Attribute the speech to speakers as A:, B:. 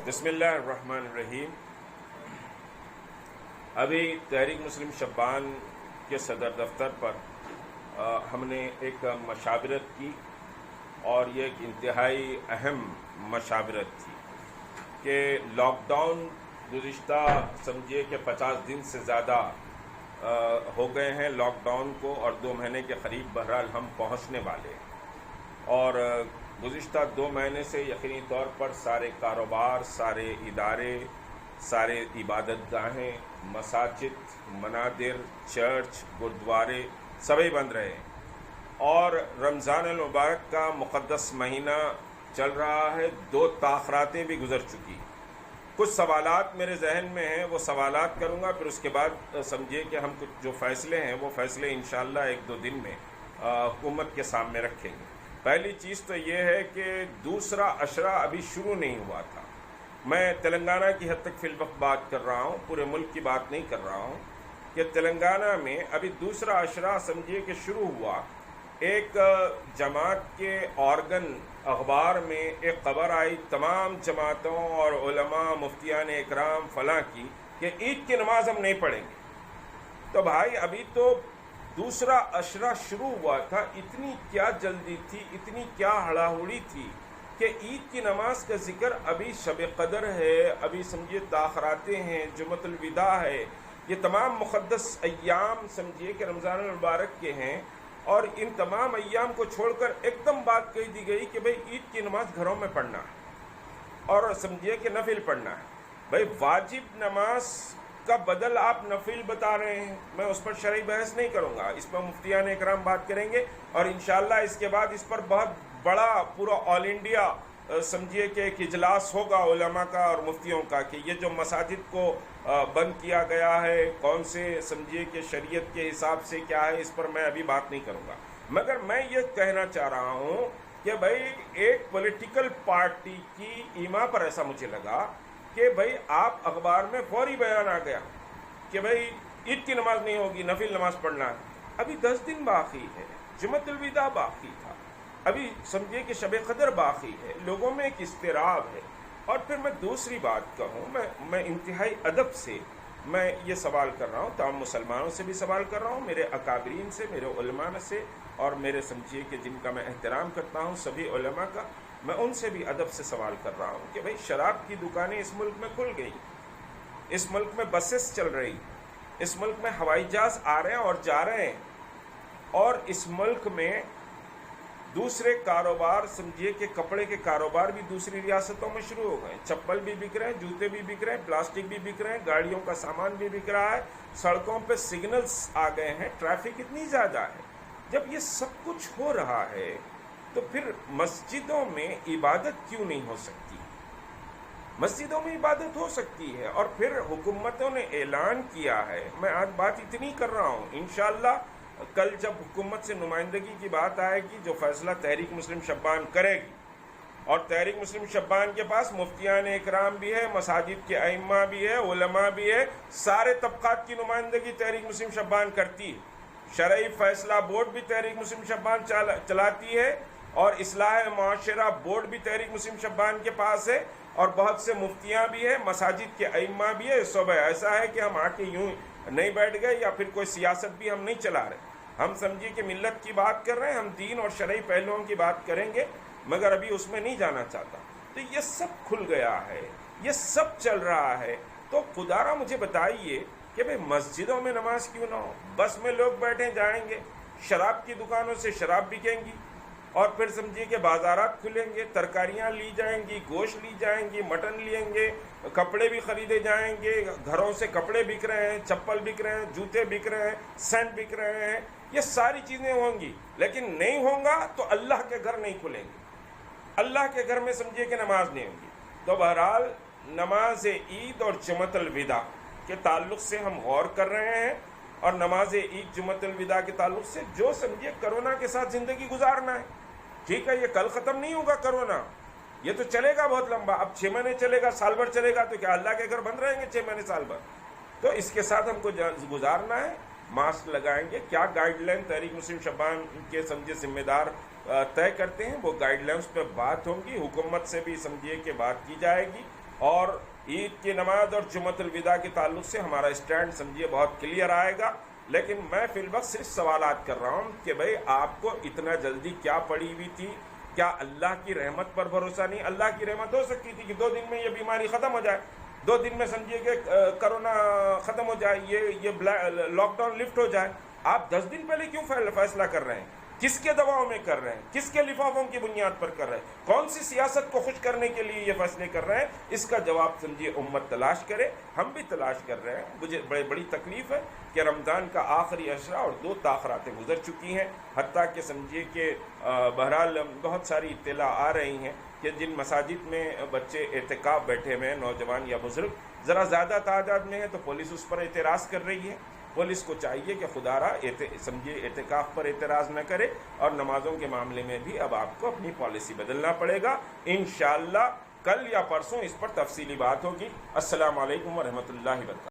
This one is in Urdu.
A: بسم اللہ الرحمن الرحیم۔ ابھی تحریک مسلم شبان کے صدر دفتر پر ہم نے ایک مشاورت کی، اور یہ ایک انتہائی اہم مشاورت تھی کہ لاک ڈاؤن گزشتہ سمجھیے کہ 50 دن سے زیادہ ہو گئے ہیں لاک ڈاؤن کو، اور 2 مہینے کے قریب بہرحال ہم پہنچنے والے ہیں۔ اور گزشتہ 2 مہینے سے یقینی طور پر سارے کاروبار، سارے ادارے، سارے عبادت گاہیں، مساجد، منادر، چرچ، گردوارے سبھی بند رہے ہیں، اور رمضان المبارک کا مقدس مہینہ چل رہا ہے۔ 2 تاخراتیں بھی گزر چکی۔ کچھ سوالات میرے ذہن میں ہیں، وہ سوالات کروں گا، پھر اس کے بعد سمجھیے کہ ہم کچھ جو فیصلے ہیں وہ فیصلے انشاءاللہ 1-2 دن میں حکومت کے سامنے رکھیں گے۔ پہلی چیز تو یہ ہے کہ دوسرا عشرہ ابھی شروع نہیں ہوا تھا۔ میں تلنگانہ کی حد تک فی الوقت بات کر رہا ہوں، پورے ملک کی بات نہیں کر رہا ہوں، کہ تلنگانہ میں ابھی دوسرا عشرہ سمجھیے کہ شروع ہوا۔ ایک جماعت کے آرگن اخبار میں ایک خبر آئی تمام جماعتوں اور علماء، مفتیان اکرام فلاں کی، کہ عید کی نماز ہم نہیں پڑھیں گے۔ تو بھائی ابھی تو دوسرا عشرہ شروع ہوا تھا، اتنی کیا جلدی تھی، اتنی کیا ہڑاہڑی تھی کہ عید کی نماز کا ذکر ابھی شب قدر ہے، ابھی سمجھیے تاخراتیں ہیں، جمعۃ الوداع ہے، یہ تمام مقدس ایام سمجھیے کہ رمضان المبارک کے ہیں، اور ان تمام ایام کو چھوڑ کر ایک دم بات کہی دی گئی کہ بھئی عید کی نماز گھروں میں پڑھنا ہے، اور سمجھیے کہ نفل پڑھنا ہے۔ بھئی واجب نماز کا بدل آپ نفل بتا رہے ہیں، میں اس پر شرعی بحث نہیں کروں گا، اس پر مفتیان اکرام بات کریں گے، اور انشاءاللہ اس کے بعد اس پر بہت بڑا پورا آل انڈیا سمجھیے کہ ایک اجلاس ہوگا علماء کا اور مفتیوں کا، کہ یہ جو مساجد کو بند کیا گیا ہے کون سے سمجھیے کہ شریعت کے حساب سے کیا ہے، اس پر میں ابھی بات نہیں کروں گا، مگر میں یہ کہنا چاہ رہا ہوں کہ بھئی ایک پولیٹیکل پارٹی کی ایما پر ایسا مجھے لگا کہ بھئی آپ اخبار میں فوری بیان آ گیا کہ بھئی عید کی نماز نہیں ہوگی، نفل نماز پڑھنا ہے۔ ابھی 10 دن باقی ہے، جمعۃ الوداع باقی تھا، ابھی سمجھیے کہ شب قدر باقی ہے، لوگوں میں ایک اضطراب ہے۔ اور پھر میں دوسری بات کہوں، میں انتہائی ادب سے میں یہ سوال کر رہا ہوں، تمام مسلمانوں سے بھی سوال کر رہا ہوں، میرے اکابرین سے، میرے علماء سے، اور میرے سمجھیے کہ جن کا میں احترام کرتا ہوں سبھی علماء کا، میں ان سے بھی ادب سے سوال کر رہا ہوں کہ بھئی شراب کی دکانیں اس ملک میں کھل گئی، اس ملک میں بسیں چل رہی، اس ملک میں ہوائی جہاز آ رہے ہیں اور جا رہے ہیں، اور اس ملک میں دوسرے کاروبار سمجھیے کہ کپڑے کے کاروبار بھی دوسری ریاستوں میں شروع ہو گئے ہیں، چپل بھی بک رہے ہیں، جوتے بھی بک رہے ہیں، پلاسٹک بھی بک رہے ہیں، گاڑیوں کا سامان بھی بک رہا ہے، سڑکوں پہ سگنلز آ گئے ہیں، ٹریفک اتنی زیادہ ہے۔ جب یہ سب کچھ ہو رہا ہے تو پھر مسجدوں میں عبادت کیوں نہیں ہو سکتی؟ مسجدوں میں عبادت ہو سکتی ہے، اور پھر حکومتوں نے اعلان کیا ہے، میں آج بات اتنی کر رہا ہوں، انشاءاللہ کل جب حکومت سے نمائندگی کی بات آئے گی، جو فیصلہ تحریک مسلم شبان کرے گی، اور تحریک مسلم شبان کے پاس مفتیان اکرام بھی ہے، مساجد کے ائمہ بھی ہے، علماء بھی ہے، سارے طبقات کی نمائندگی تحریک مسلم شبان کرتی ہے، شرعی فیصلہ بورڈ بھی تحریک مسلم شبان چلاتی ہے، اور اصلاح معاشرہ بورڈ بھی تحریک مسلم شبان کے پاس ہے، اور بہت سے مفتیاں بھی ہیں، مساجد کے ائمہ بھی ہے۔ سب ایسا ہے کہ ہم آ کے یوں نہیں بیٹھ گئے، یا پھر کوئی سیاست بھی ہم نہیں چلا رہے، ہم سمجھیے کہ ملت کی بات کر رہے ہیں، ہم دین اور شرعی پہلوؤں کی بات کریں گے، مگر ابھی اس میں نہیں جانا چاہتا۔ تو یہ سب کھل گیا ہے، یہ سب چل رہا ہے، تو خدا را مجھے بتائیے کہ بھئی مسجدوں میں نماز کیوں نہ ہو؟ بس میں لوگ بیٹھے جائیں گے، شراب کی دکانوں سے شراب بکیں گی، اور پھر سمجھیے کہ بازارات کھلیں گے، ترکاریاں لی جائیں گی، گوشت لی جائیں گی، مٹن لیں گے، کپڑے بھی خریدے جائیں گے، گھروں سے کپڑے بک رہے ہیں، چپل بک رہے ہیں، جوتے بک رہے ہیں، سینٹ بک رہے ہیں، یہ ساری چیزیں ہوں گی، لیکن نہیں ہوں گا تو اللہ کے گھر نہیں کھلیں گے، اللہ کے گھر میں سمجھیے کہ نماز نہیں ہوگی۔ تو بہرحال نماز عید اور جمعۃ الوداع کے تعلق سے ہم غور کر رہے ہیں، اور نماز عید جمعۃ الوداع کے تعلق سے جو سمجھیے کرونا کے ساتھ زندگی گزارنا ہے، ٹھیک ہے، یہ کل ختم نہیں ہوگا کرونا، یہ تو چلے گا بہت لمبا، اب 6 مہینے چلے گا، سال بھر چلے گا، تو کیا اللہ کے گھر بند رہیں گے 6 مہینے سال بھر؟ تو اس کے ساتھ ہم کو گزارنا ہے، ماسک لگائیں گے، کیا گائیڈ لائن تحریک مسلم شبان کے سمجھے ذمہ دار طے کرتے ہیں، وہ گائیڈ لائنس پہ بات ہوں گی، حکومت سے بھی سمجھیے کہ بات کی جائے گی، اور عید کی نماز اور جمعۃ الوداع کے تعلق سے ہمارا اسٹینڈ سمجھیے بہت کلیئر آئے گا، لیکن میں فی الوقت صرف سوالات کر رہا ہوں کہ بھئی آپ کو اتنا جلدی کیا پڑی ہوئی تھی؟ کیا اللہ کی رحمت پر بھروسہ نہیں؟ اللہ کی رحمت ہو سکتی تھی کہ 2 دن میں یہ بیماری ختم ہو جائے، 2 دن میں سمجھیے کہ کرونا ختم ہو جائے، یہ لاک ڈاؤن لفٹ ہو جائے۔ آپ 10 دن پہلے کیوں فیصلہ کر رہے ہیں؟ کس کے دباؤ میں کر رہے ہیں؟ کس کے لفافوں کی بنیاد پر کر رہے ہیں؟ کون سی سیاست کو خوش کرنے کے لیے یہ فیصلے کر رہے ہیں؟ اس کا جواب سمجھیے امت تلاش کرے، ہم بھی تلاش کر رہے ہیں۔ مجھے بڑی تکلیف ہے کہ رمضان کا آخری عشرہ اور 2 تاخراتیں گزر چکی ہیں، حتیٰ کہ سمجھیے کہ بہرحال بہت ساری اطلاع آ رہی ہیں کہ جن مساجد میں بچے اعتکاف بیٹھے ہوئے ہیں، نوجوان یا بزرگ ذرا زیادہ تعداد میں ہیں، تو پولیس اس پر اعتراض کر رہی ہے۔ پولیس کو چاہیے کہ خدا را سمجھیے اعتکاف پر اعتراض نہ کرے، اور نمازوں کے معاملے میں بھی اب آپ کو اپنی پالیسی بدلنا پڑے گا۔ انشاءاللہ کل یا پرسوں اس پر تفصیلی بات ہوگی۔ السلام علیکم ورحمۃ اللہ وبرکاتہ۔